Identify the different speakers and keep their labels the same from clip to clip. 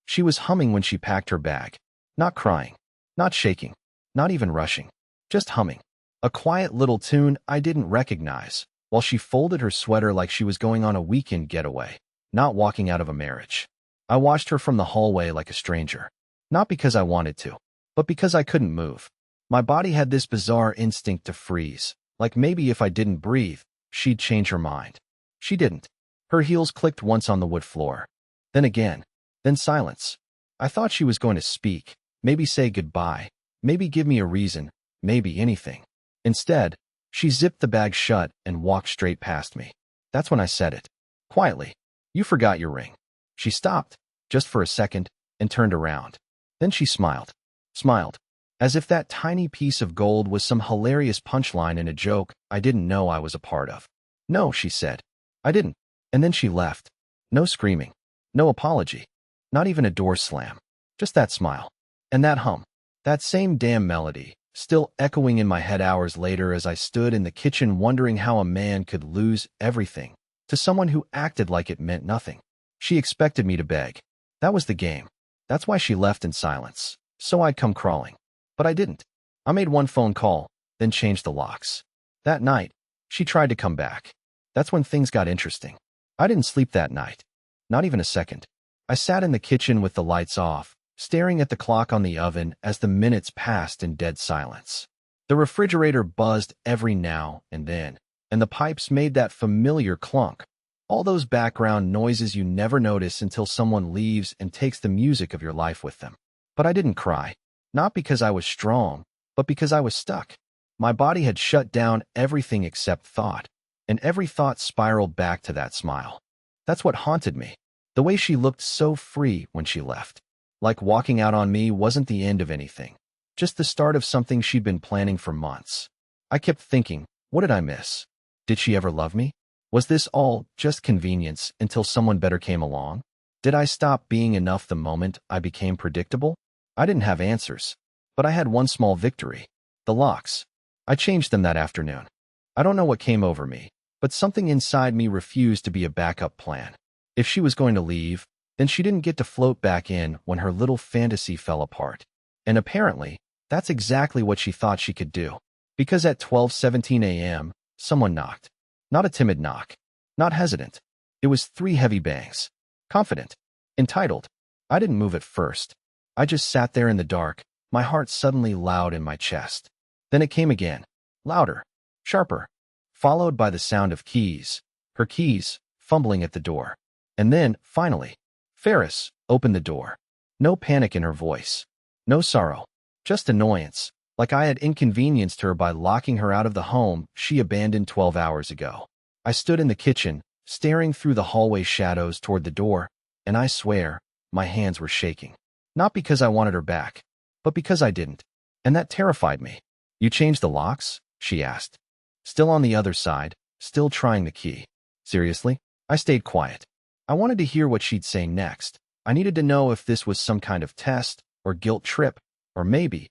Speaker 1: She was humming when she packed her bag. Not crying, not shaking, not even rushing. Just humming. A quiet little tune I didn't recognize, while she folded her sweater like she was going on a weekend getaway, not walking out of a marriage. I watched her from the hallway like a stranger. Not because I wanted to, but because I couldn't move. My body had this bizarre instinct to freeze, like maybe if I didn't breathe, she'd change her mind. She didn't. Her heels clicked once on the wood floor. Then again. Then silence. I thought she was going to speak, maybe say goodbye, maybe give me a reason, maybe anything. Instead, she zipped the bag shut and walked straight past me. That's when I said it. Quietly. You forgot your ring. She stopped, just for a second, and turned around. Then she smiled. Smiled. As if that tiny piece of gold was some hilarious punchline in a joke I didn't know I was a part of. No, she said. I didn't. And then she left. No screaming. No apology. Not even a door slam. Just that smile. And that hum. That same damn melody, still echoing in my head hours later as I stood in the kitchen wondering how a man could lose everything to someone who acted like it meant nothing. She expected me to beg. That was the game. That's why she left in silence. So I'd come crawling. But I didn't. I made one phone call, then changed the locks. That night, she tried to come back. That's when things got interesting. I didn't sleep that night. Not even a second. I sat in the kitchen with the lights off, staring at the clock on the oven as the minutes passed in dead silence. The refrigerator buzzed every now and then, and the pipes made that familiar clunk. All those background noises you never notice until someone leaves and takes the music of your life with them. But I didn't cry. Not because I was strong, but because I was stuck. My body had shut down everything except thought, and every thought spiraled back to that smile. That's what haunted me. The way she looked so free when she left. Like walking out on me wasn't the end of anything. Just the start of something she'd been planning for months. I kept thinking, what did I miss? Did she ever love me? Was this all just convenience until someone better came along? Did I stop being enough the moment I became predictable? I didn't have answers, but I had one small victory. The locks. I changed them that afternoon. I don't know what came over me, but something inside me refused to be a backup plan. If she was going to leave, then she didn't get to float back in when her little fantasy fell apart. And apparently, that's exactly what she thought she could do. Because at 12:17 a.m., someone knocked. Not a timid knock. Not hesitant. It was 3 heavy bangs. Confident. Entitled. I didn't move at first. I just sat there in the dark, my heart suddenly loud in my chest. Then it came again. Louder. Sharper. Followed by the sound of keys. Her keys, fumbling at the door. And then, finally, Ferris opened the door. No panic in her voice. No sorrow. Just annoyance, like I had inconvenienced her by locking her out of the home she abandoned 12 hours ago. I stood in the kitchen, staring through the hallway shadows toward the door, and I swear, my hands were shaking. Not because I wanted her back, but because I didn't. And that terrified me. You changed the locks? She asked. Still on the other side, still trying the key. Seriously? I stayed quiet. I wanted to hear what she'd say next. I needed to know if this was some kind of test, or guilt trip, or maybe,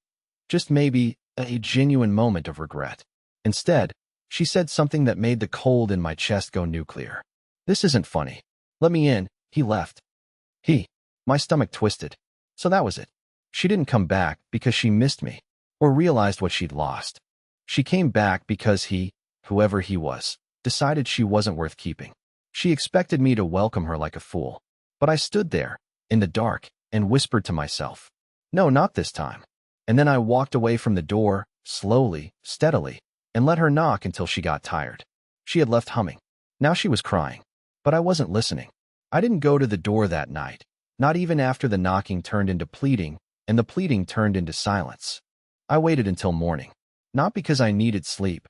Speaker 1: just maybe, a genuine moment of regret. Instead, she said something that made the cold in my chest go nuclear. This isn't funny. Let me in. He left. My stomach twisted. So that was it. She didn't come back because she missed me, or realized what she'd lost. She came back because he, whoever he was, decided she wasn't worth keeping. She expected me to welcome her like a fool. But I stood there, in the dark, and whispered to myself, no, not this time. And then I walked away from the door, slowly, steadily, and let her knock until she got tired. She had left humming. Now she was crying. But I wasn't listening. I didn't go to the door that night, not even after the knocking turned into pleading, and the pleading turned into silence. I waited until morning. Not because I needed sleep.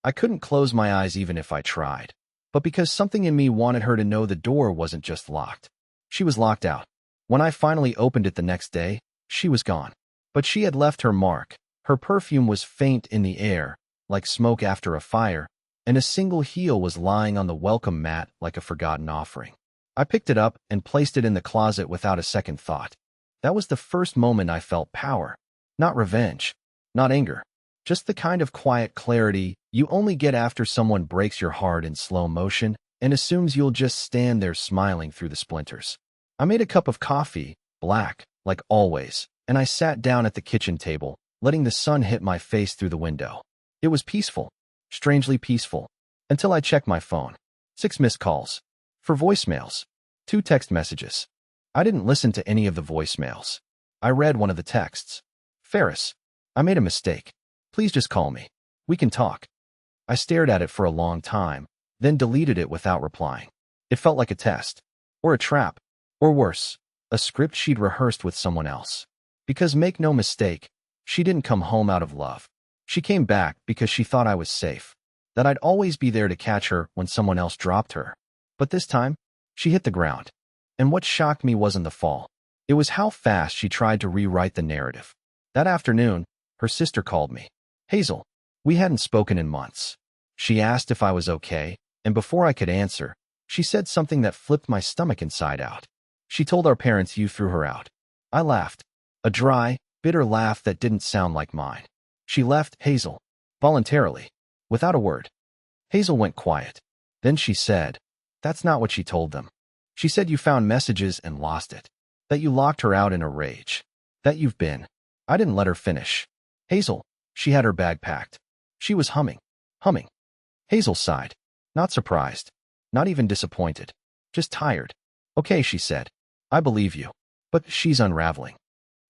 Speaker 1: I couldn't close my eyes even if I tried. But because something in me wanted her to know the door wasn't just locked. She was locked out. When I finally opened it the next day, she was gone. But she had left her mark. Her perfume was faint in the air, like smoke after a fire, and a single heel was lying on the welcome mat like a forgotten offering. I picked it up and placed it in the closet without a second thought. That was the first moment I felt power. Not revenge. Not anger. Just the kind of quiet clarity you only get after someone breaks your heart in slow motion and assumes you'll just stand there smiling through the splinters. I made a cup of coffee, black, like always, and I sat down at the kitchen table, letting the sun hit my face through the window. It was peaceful, strangely peaceful, until I checked my phone. 6 missed calls. 4 voicemails. 2 text messages. I didn't listen to any of the voicemails. I read one of the texts. Ferris, I made a mistake. Please just call me. We can talk. I stared at it for a long time, then deleted it without replying. It felt like a test, or a trap, or worse, a script she'd rehearsed with someone else. Because make no mistake, she didn't come home out of love. She came back because she thought I was safe, that I'd always be there to catch her when someone else dropped her. But this time, she hit the ground. And what shocked me wasn't the fall. It was how fast she tried to rewrite the narrative. That afternoon, her sister called me. Hazel. We hadn't spoken in months. She asked if I was okay, and before I could answer, she said something that flipped my stomach inside out. She told our parents you threw her out. I laughed. A dry, bitter laugh that didn't sound like mine. She left, Hazel. Voluntarily. Without a word. Hazel went quiet. Then she said, that's not what she told them. She said you found messages and lost it. That you locked her out in a rage. That you've been. I didn't let her finish. Hazel. She had her bag packed. She was humming. Humming. Hazel sighed. Not surprised. Not even disappointed. Just tired. Okay, she said. I believe you. But she's unraveling.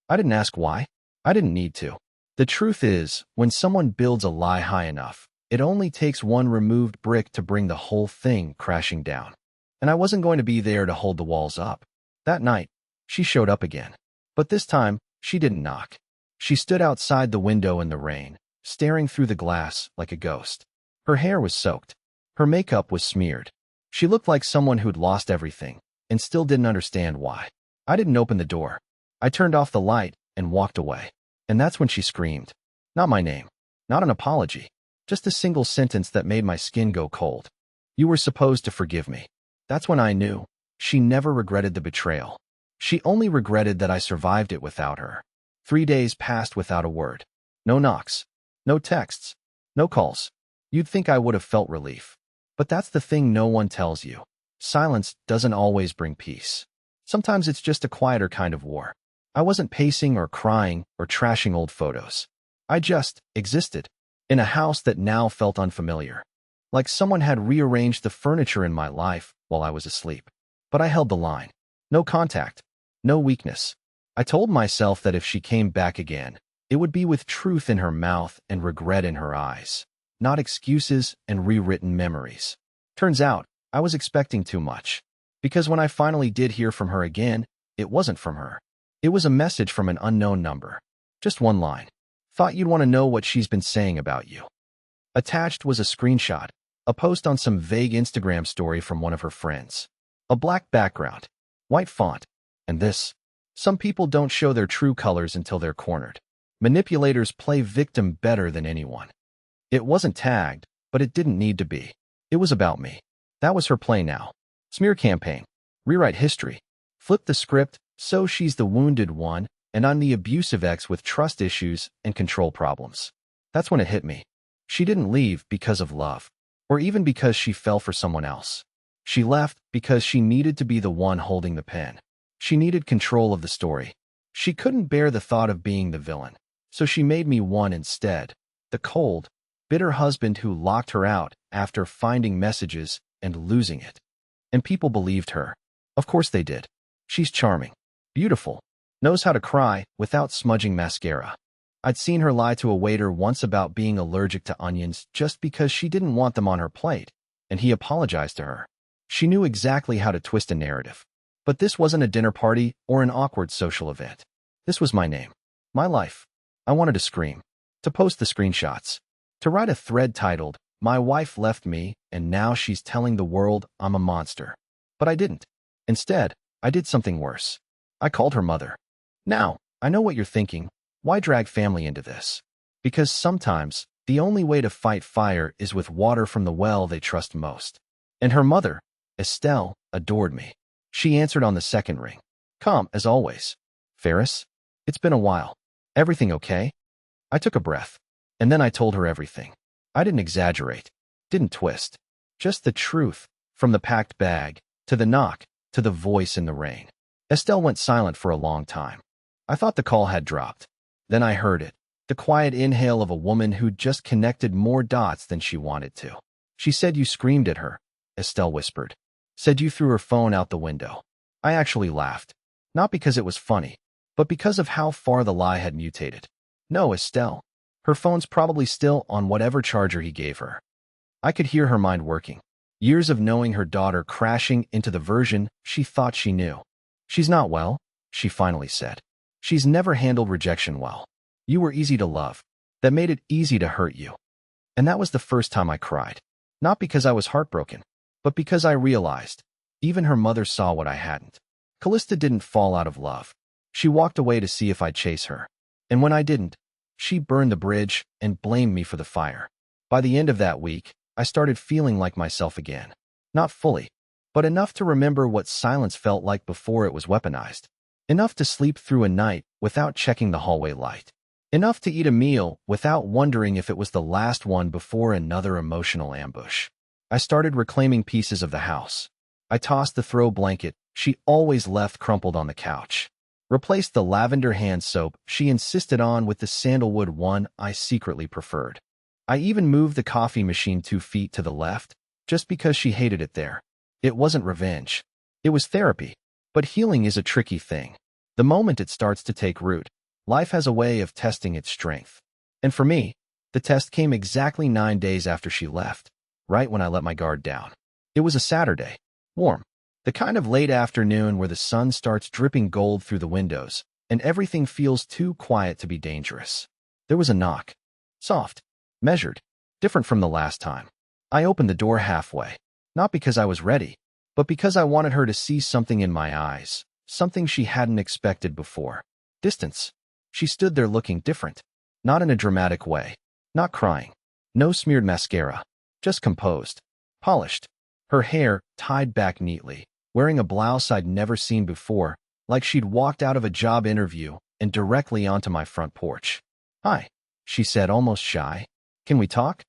Speaker 1: I didn't ask why. I didn't need to. The truth is, when someone builds a lie high enough, it only takes one removed brick to bring the whole thing crashing down. And I wasn't going to be there to hold the walls up. That night, she showed up again. But this time, she didn't knock. She stood outside the window in the rain, staring through the glass like a ghost. Her hair was soaked. Her makeup was smeared. She looked like someone who'd lost everything and still didn't understand why. I didn't open the door. I turned off the light and walked away. And that's when she screamed. Not my name. Not an apology. Just a single sentence that made my skin go cold. You were supposed to forgive me. That's when I knew. She never regretted the betrayal. She only regretted that I survived it without her. 3 days passed without a word. No knocks. No texts. No calls. You'd think I would have felt relief. But that's the thing no one tells you. Silence doesn't always bring peace. Sometimes it's just a quieter kind of war. I wasn't pacing or crying or trashing old photos. I just existed in a house that now felt unfamiliar. Like someone had rearranged the furniture in my life while I was asleep. But I held the line. No contact. No weakness. I told myself that if she came back again, it would be with truth in her mouth and regret in her eyes, not excuses and rewritten memories. Turns out, I was expecting too much. Because when I finally did hear from her again, it wasn't from her. It was a message from an unknown number. Just one line. Thought you'd want to know what she's been saying about you. Attached was a screenshot, a post on some vague Instagram story from one of her friends. A black background, white font, and this. Some people don't show their true colors until they're cornered. Manipulators play victim better than anyone. It wasn't tagged, but it didn't need to be. It was about me. That was her play now. Smear campaign. Rewrite history. Flip the script, so she's the wounded one, and I'm the abusive ex with trust issues and control problems. That's when it hit me. She didn't leave because of love, or even because she fell for someone else. She left because she needed to be the one holding the pen. She needed control of the story. She couldn't bear the thought of being the villain, so she made me one instead. The cold, bitter husband who locked her out after finding messages and losing it. And people believed her. Of course they did. She's charming, beautiful, knows how to cry without smudging mascara. I'd seen her lie to a waiter once about being allergic to onions just because she didn't want them on her plate, and he apologized to her. She knew exactly how to twist a narrative. But this wasn't a dinner party or an awkward social event. This was my name. My life. I wanted to scream. To post the screenshots. To write a thread titled, "My wife left me, and now she's telling the world I'm a monster." But I didn't. Instead, I did something worse. I called her mother. Now, I know what you're thinking. Why drag family into this? Because sometimes, the only way to fight fire is with water from the well they trust most. And her mother, Estelle, adored me. She answered on the second ring. Calm, as always. Ferris, it's been a while. Everything okay? I took a breath. And then I told her everything. I didn't exaggerate. Didn't twist. Just the truth, from the packed bag, to the knock, to the voice in the rain. Estelle went silent for a long time. I thought the call had dropped. Then I heard it. The quiet inhale of a woman who'd just connected more dots than she wanted to. She said you screamed at her, Estelle whispered. Said you threw her phone out the window. I actually laughed. Not because it was funny, but because of how far the lie had mutated. No, Estelle. Her phone's probably still on whatever charger he gave her. I could hear her mind working. Years of knowing her daughter crashing into the version she thought she knew. She's not well, she finally said. She's never handled rejection well. You were easy to love. That made it easy to hurt you. And that was the first time I cried. Not because I was heartbroken, but because I realized. Even her mother saw what I hadn't. Callista didn't fall out of love. She walked away to see if I'd chase her. And when I didn't, she burned the bridge and blamed me for the fire. By the end of that week, I started feeling like myself again. Not fully, but enough to remember what silence felt like before it was weaponized. Enough to sleep through a night without checking the hallway light. Enough to eat a meal without wondering if it was the last one before another emotional ambush. I started reclaiming pieces of the house. I tossed the throw blanket she always left crumpled on the couch. Replaced the lavender hand soap she insisted on with the sandalwood one I secretly preferred. I even moved the coffee machine 2 feet to the left, just because she hated it there. It wasn't revenge. It was therapy. But healing is a tricky thing. The moment it starts to take root, life has a way of testing its strength. And for me, the test came exactly 9 days after she left, right when I let my guard down. It was a Saturday. Warm. The kind of late afternoon where the sun starts dripping gold through the windows, and everything feels too quiet to be dangerous. There was a knock. Soft. Measured. Different from the last time. I opened the door halfway. Not because I was ready, but because I wanted her to see something in my eyes. Something she hadn't expected before. Distance. She stood there looking different. Not in a dramatic way. Not crying. No smeared mascara. Just composed. Polished. Her hair tied back neatly. Wearing a blouse I'd never seen before, like she'd walked out of a job interview and directly onto my front porch. Hi, she said, almost shy. Can we talk?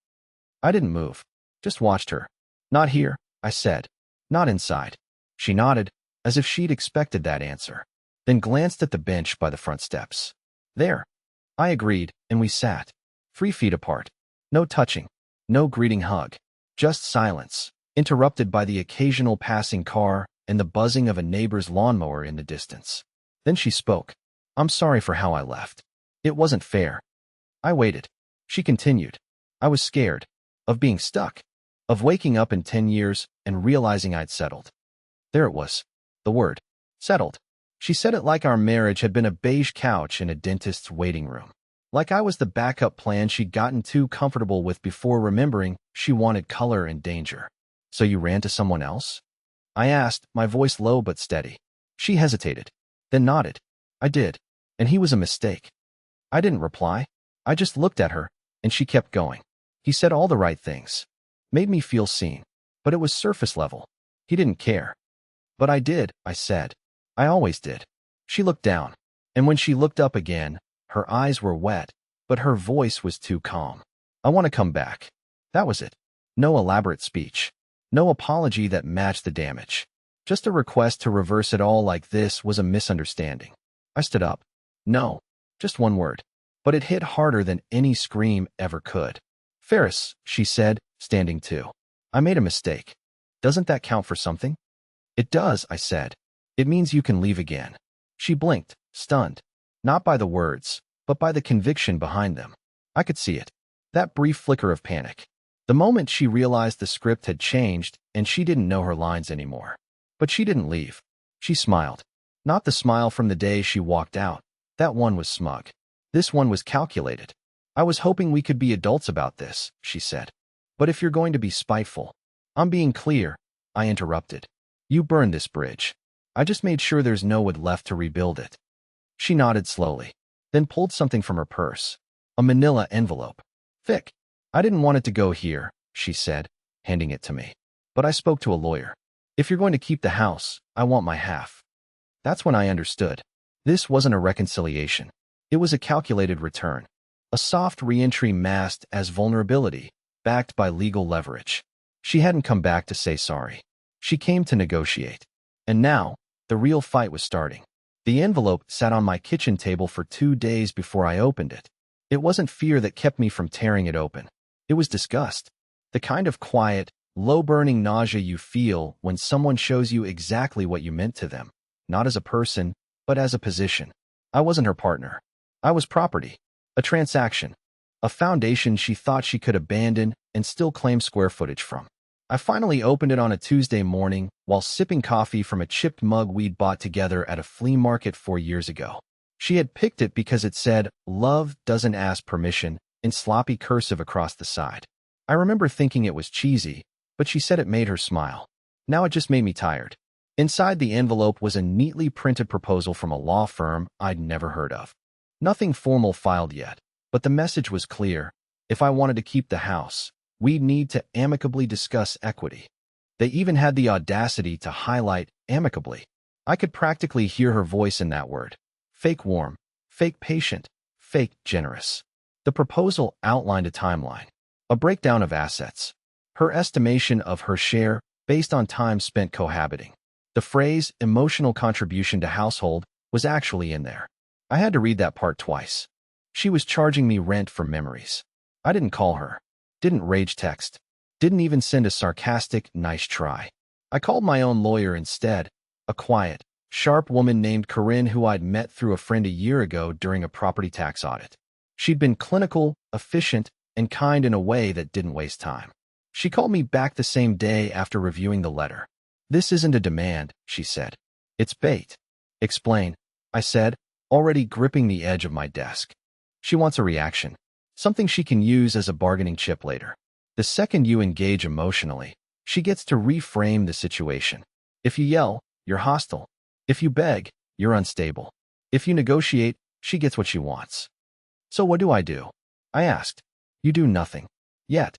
Speaker 1: I didn't move. Just watched her. Not here, I said. Not inside. She nodded, as if she'd expected that answer, then glanced at the bench by the front steps. There. I agreed, and we sat. 3 feet apart. No touching. No greeting hug. Just silence, interrupted by the occasional passing car and the buzzing of a neighbor's lawnmower in the distance. Then she spoke. I'm sorry for how I left. It wasn't fair. I waited. She continued. I was scared. Of being stuck. Of waking up in 10 years and realizing I'd settled. There it was. The word. Settled. She said it like our marriage had been a beige couch in a dentist's waiting room. Like I was the backup plan she'd gotten too comfortable with before remembering she wanted color and danger. So you ran to someone else? I asked, my voice low but steady. She hesitated, then nodded. I did, and he was a mistake. I didn't reply. I just looked at her, and she kept going. He said all the right things. Made me feel seen, but it was surface level. He didn't care. But I did, I said. I always did. She looked down, and when she looked up again, her eyes were wet, but her voice was too calm. I want to come back. That was it. No elaborate speech. No apology that matched the damage. Just a request to reverse it all like this was a misunderstanding. I stood up. No. Just one word. But it hit harder than any scream ever could. Ferris, she said, standing too. I made a mistake. Doesn't that count for something? It does, I said. It means you can leave again. She blinked, stunned. Not by the words, but by the conviction behind them. I could see it. That brief flicker of panic. The moment she realized the script had changed and she didn't know her lines anymore. But she didn't leave. She smiled. Not the smile from the day she walked out. That one was smug. This one was calculated. I was hoping we could be adults about this, she said. But if you're going to be spiteful. I'm being clear, I interrupted. You burned this bridge. I just made sure there's no wood left to rebuild it. She nodded slowly, then pulled something from her purse. A manila envelope. Thick. I didn't want it to go here, she said, handing it to me. But I spoke to a lawyer. If you're going to keep the house, I want my half. That's when I understood. This wasn't a reconciliation. It was a calculated return. A soft re-entry masked as vulnerability, backed by legal leverage. She hadn't come back to say sorry. She came to negotiate. And now, The real fight was starting. The envelope sat on my kitchen table for 2 days before I opened it. It wasn't fear that kept me from tearing it open. It was disgust. The kind of quiet, low-burning nausea you feel when someone shows you exactly what you meant to them, not as a person, but as a position. I wasn't her partner. I was property, a transaction, a foundation she thought she could abandon and still claim square footage from. I finally opened it on a Tuesday morning while sipping coffee from a chipped mug we'd bought together at a flea market 4 years ago. She had picked it because it said, "Love doesn't ask permission," in sloppy cursive across the side. I remember thinking it was cheesy, but she said it made her smile. Now it just made me tired. Inside the envelope was a neatly printed proposal from a law firm I'd never heard of. Nothing formal filed yet, but the message was clear. If I wanted to keep the house, we'd need to amicably discuss equity. They even had the audacity to highlight amicably. I could practically hear her voice in that word. Fake warm, fake patient, fake generous. The proposal outlined a timeline, a breakdown of assets, her estimation of her share based on time spent cohabiting. The phrase emotional contribution to household was actually in there. I had to read that part twice. She was charging me rent for memories. I didn't call her, didn't rage text, didn't even send a sarcastic, "nice try." I called my own lawyer instead, a quiet, sharp woman named Corinne who I'd met through a friend a year ago during a property tax audit. She'd been clinical, efficient, and kind in a way that didn't waste time. She called me back the same day after reviewing the letter. "This isn't a demand," she said. "It's bait." "Explain," I said, already gripping the edge of my desk. "She wants a reaction, something she can use as a bargaining chip later. The second you engage emotionally, she gets to reframe the situation. If you yell, you're hostile. If you beg, you're unstable. If you negotiate, she gets what she wants." "So what do?" I asked. "You do nothing. Yet."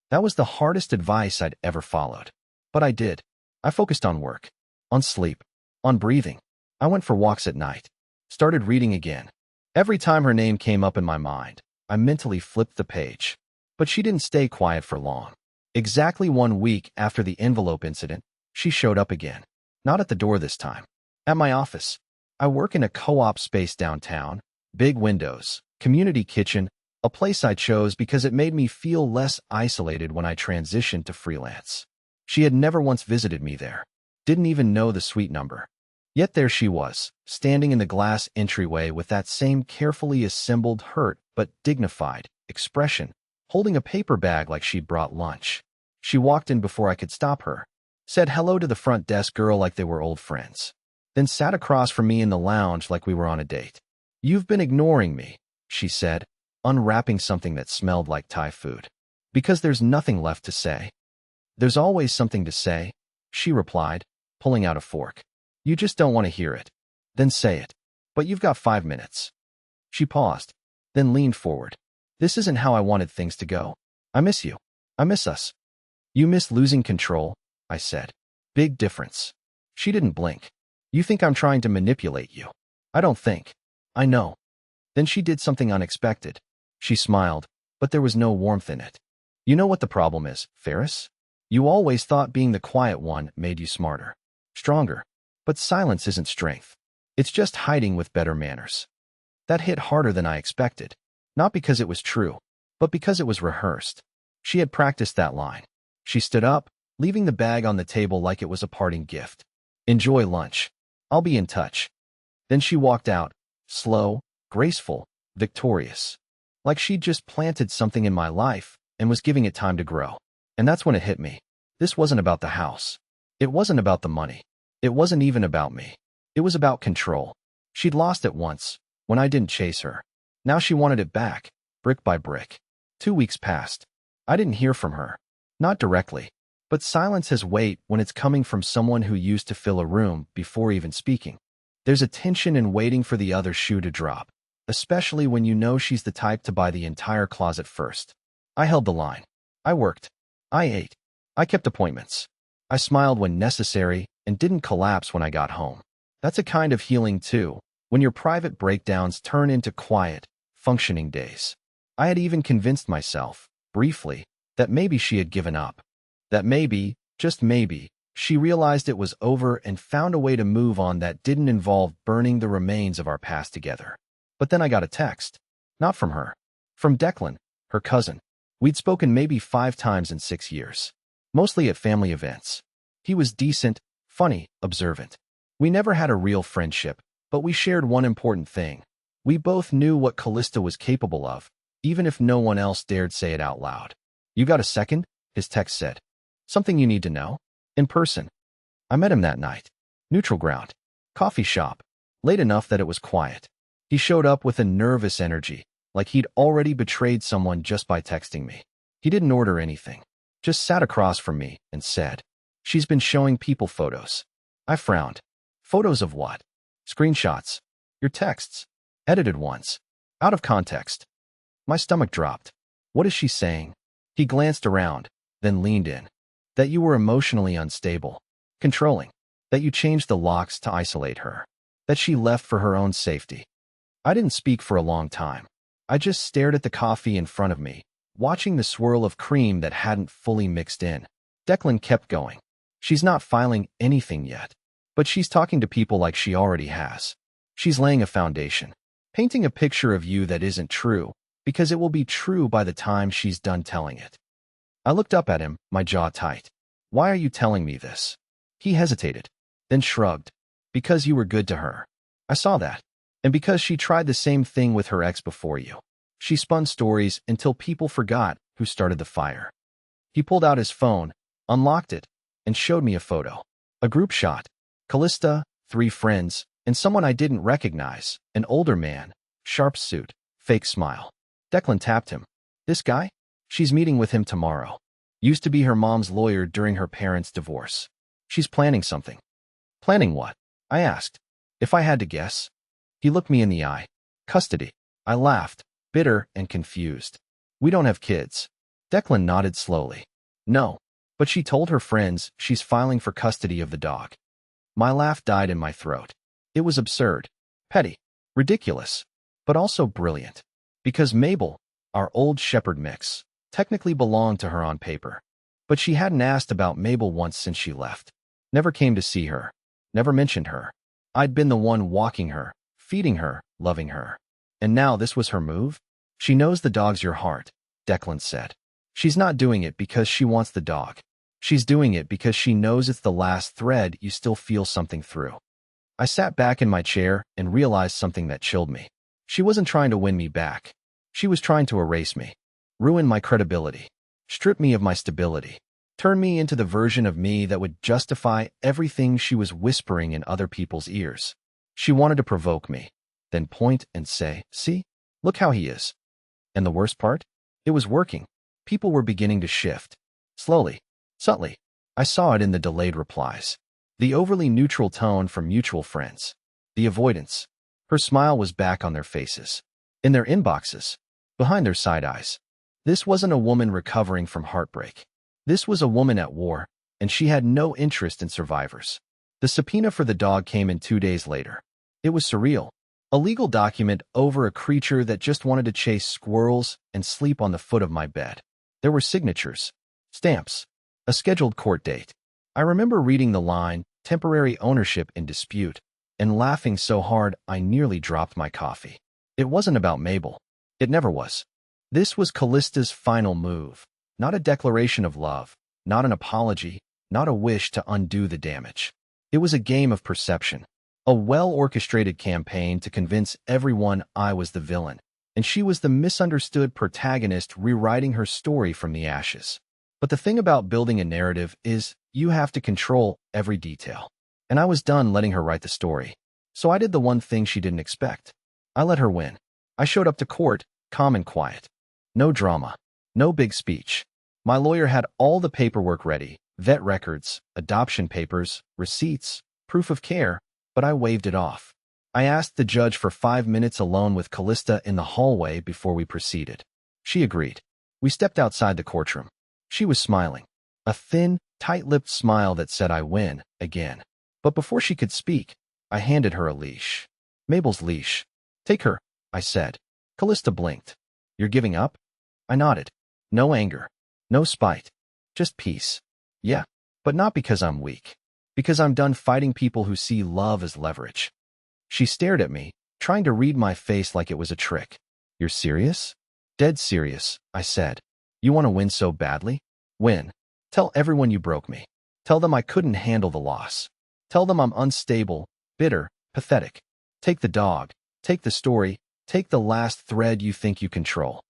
Speaker 1: That was the hardest advice I'd ever followed. But I did. I focused on work, on sleep, on breathing. I went for walks at night, started reading again. Every time her name came up in my mind, I mentally flipped the page. But she didn't stay quiet for long. Exactly 1 week after the envelope incident, she showed up again. Not at the door this time. At my office. I work in a co-op space downtown, big windows, community kitchen, a place I chose because it made me feel less isolated when I transitioned to freelance. She had never once visited me there, didn't even know the suite number. Yet there she was, standing in the glass entryway with that same carefully assembled, hurt but dignified expression, holding a paper bag like she'd brought lunch. She walked in before I could stop her, said hello to the front desk girl like they were old friends, then sat across from me in the lounge like we were on a date. "You've been ignoring me," she said, unwrapping something that smelled like Thai food. "Because there's nothing left to say." "There's always something to say," she replied, pulling out a fork. "You just don't want to hear it. Then say it. But you've got 5 minutes." She paused, then leaned forward. "This isn't how I wanted things to go. I miss you. I miss us." "You miss losing control," I said. "Big difference." She didn't blink. "You think I'm trying to manipulate you." "I don't think. I know." Then she did something unexpected. She smiled, but there was no warmth in it. "You know what the problem is, Ferris? You always thought being the quiet one made you smarter, stronger. But silence isn't strength. It's just hiding with better manners." That hit harder than I expected. Not because it was true, but because it was rehearsed. She had practiced that line. She stood up, leaving the bag on the table like it was a parting gift. "Enjoy lunch. I'll be in touch." Then she walked out, slow, graceful, victorious. Like she'd just planted something in my life and was giving it time to grow. And that's when it hit me. This wasn't about the house. It wasn't about the money. It wasn't even about me. It was about control. She'd lost it once, when I didn't chase her. Now she wanted it back, brick by brick. 2 weeks passed. I didn't hear from her. Not directly. But silence has weight when it's coming from someone who used to fill a room before even speaking. There's a tension in waiting for the other shoe to drop, especially when you know she's the type to buy the entire closet first. I held the line. I worked. I ate. I kept appointments. I smiled when necessary and didn't collapse when I got home. That's a kind of healing too, when your private breakdowns turn into quiet, functioning days. I had even convinced myself, briefly, that maybe she had given up. That maybe, just maybe, She realized it was over and found a way to move on that didn't involve burning the remains of our past together. But then I got a text. Not from her. From Declan, her cousin. We'd spoken maybe 5 times in 6 years. Mostly at family events. He was decent, funny, observant. We never had a real friendship, but we shared one important thing. We both knew what Callista was capable of, even if no one else dared say it out loud. "You got a second?" his text said. "Something you need to know?" "In person." I met him that night. Neutral ground. Coffee shop. Late enough that it was quiet. He showed up with a nervous energy, like he'd already betrayed someone just by texting me. He didn't order anything. Just sat across from me and said, "She's been showing people photos." I frowned. "Photos of what?" "Screenshots. Your texts. Edited ones. Out of context." My stomach dropped. "What is she saying?" He glanced around, then leaned in. "That you were emotionally unstable. Controlling. That you changed the locks to isolate her. That she left for her own safety." I didn't speak for a long time. I just stared at the coffee in front of me, watching the swirl of cream that hadn't fully mixed in. Declan kept going. "She's not filing anything yet. But she's talking to people like she already has. She's laying a foundation. Painting a picture of you that isn't true, because it will be true by the time she's done telling it." I looked up at him, my jaw tight. "Why are you telling me this?" He hesitated, then shrugged. "Because you were good to her. I saw that. And because she tried the same thing with her ex before you. She spun stories until people forgot who started the fire." He pulled out his phone, unlocked it, and showed me a photo. A group shot. Callista, 3 friends, and someone I didn't recognize, an older man, sharp suit, fake smile. Declan tapped him. "This guy? She's meeting with him tomorrow. Used to be her mom's lawyer during her parents' divorce. She's planning something." "Planning what?" I asked. "If I had to guess." He looked me in the eye. "Custody." I laughed, bitter and confused. "We don't have kids." Declan nodded slowly. "No, but she told her friends she's filing for custody of the dog." My laugh died in my throat. It was absurd, petty, ridiculous, but also brilliant. Because Mabel, our old shepherd mix, technically belonged to her on paper. But she hadn't asked about Mabel once since she left. Never came to see her. Never mentioned her. I'd been the one walking her, feeding her, loving her. And now this was her move? "She knows the dog's your heart," Declan said. "She's not doing it because she wants the dog. She's doing it because she knows it's the last thread you still feel something through." I sat back in my chair and realized something that chilled me. She wasn't trying to win me back. She was trying to erase me, ruin my credibility, strip me of my stability, turn me into the version of me that would justify everything she was whispering in other people's ears. She wanted to provoke me, then point and say, "See? Look how he is." And the worst part? It was working. People were beginning to shift. Slowly, subtly. I saw it in the delayed replies. The overly neutral tone from mutual friends. The avoidance. Her smile was back on their faces. In their inboxes. Behind their side eyes. This wasn't a woman recovering from heartbreak. This was a woman at war, and she had no interest in survivors. The subpoena for the dog came in 2 days later. It was surreal. A legal document over a creature that just wanted to chase squirrels and sleep on the foot of my bed. There were signatures, stamps, a scheduled court date. I remember reading the line, "temporary ownership in dispute," and laughing so hard I nearly dropped my coffee. It wasn't about Mabel. It never was. This was Callista's final move. Not a declaration of love, not an apology, not a wish to undo the damage. It was a game of perception. A well-orchestrated campaign to convince everyone I was the villain, and she was the misunderstood protagonist rewriting her story from the ashes. But the thing about building a narrative is you have to control every detail. And I was done letting her write the story. So I did the one thing she didn't expect. I let her win. I showed up to court, calm and quiet. No drama. No big speech. My lawyer had all the paperwork ready, vet records, adoption papers, receipts, proof of care, but I waved it off. I asked the judge for 5 minutes alone with Callista in the hallway before we proceeded. She agreed. We stepped outside the courtroom. She was smiling. A thin, tight-lipped smile that said I win, again. But before she could speak, I handed her a leash. Mabel's leash. "Take her," I said. Callista blinked. "You're giving up?" I nodded. No anger. No spite. Just peace. "Yeah." But not because I'm weak. Because I'm done fighting people who see love as leverage. She stared at me, trying to read my face like it was a trick. You're serious? Dead serious, I said. You want to win so badly? Win. Tell everyone you broke me. Tell them I couldn't handle the loss. Tell them I'm unstable, bitter, pathetic. Take the dog. Take the story. Take the last thread you think you control.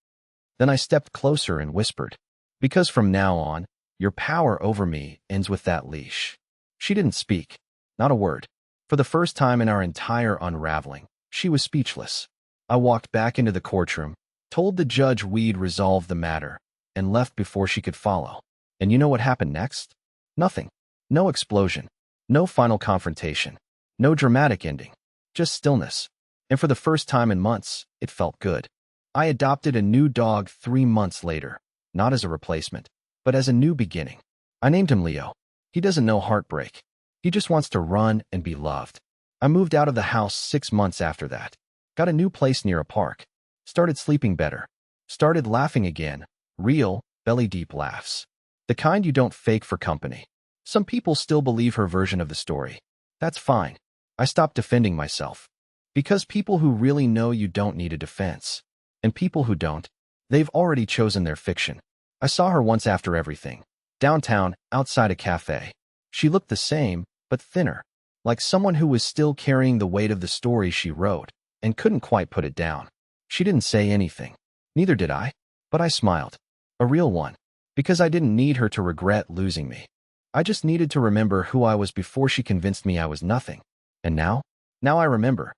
Speaker 1: Then I stepped closer and whispered, because from now on, your power over me ends with that leash. She didn't speak. Not a word. For the first time in our entire unraveling, she was speechless. I walked back into the courtroom, told the judge we'd resolved the matter, and left before she could follow. And you know what happened next? Nothing. No explosion. No final confrontation. No dramatic ending. Just stillness. And for the first time in months, it felt good. I adopted a new dog 3 months later, not as a replacement, but as a new beginning. I named him Leo. He doesn't know heartbreak. He just wants to run and be loved. I moved out of the house 6 months after that. Got a new place near a park. Started sleeping better. Started laughing again. Real, belly-deep laughs. The kind you don't fake for company. Some people still believe her version of the story. That's fine. I stopped defending myself. Because people who really know you don't need a defense. And people who don't, they've already chosen their fiction. I saw her once after everything. Downtown, outside a cafe. She looked the same, but thinner. Like someone who was still carrying the weight of the story she wrote, and couldn't quite put it down. She didn't say anything. Neither did I. But I smiled. A real one. Because I didn't need her to regret losing me. I just needed to remember who I was before she convinced me I was nothing. And now? Now I remember.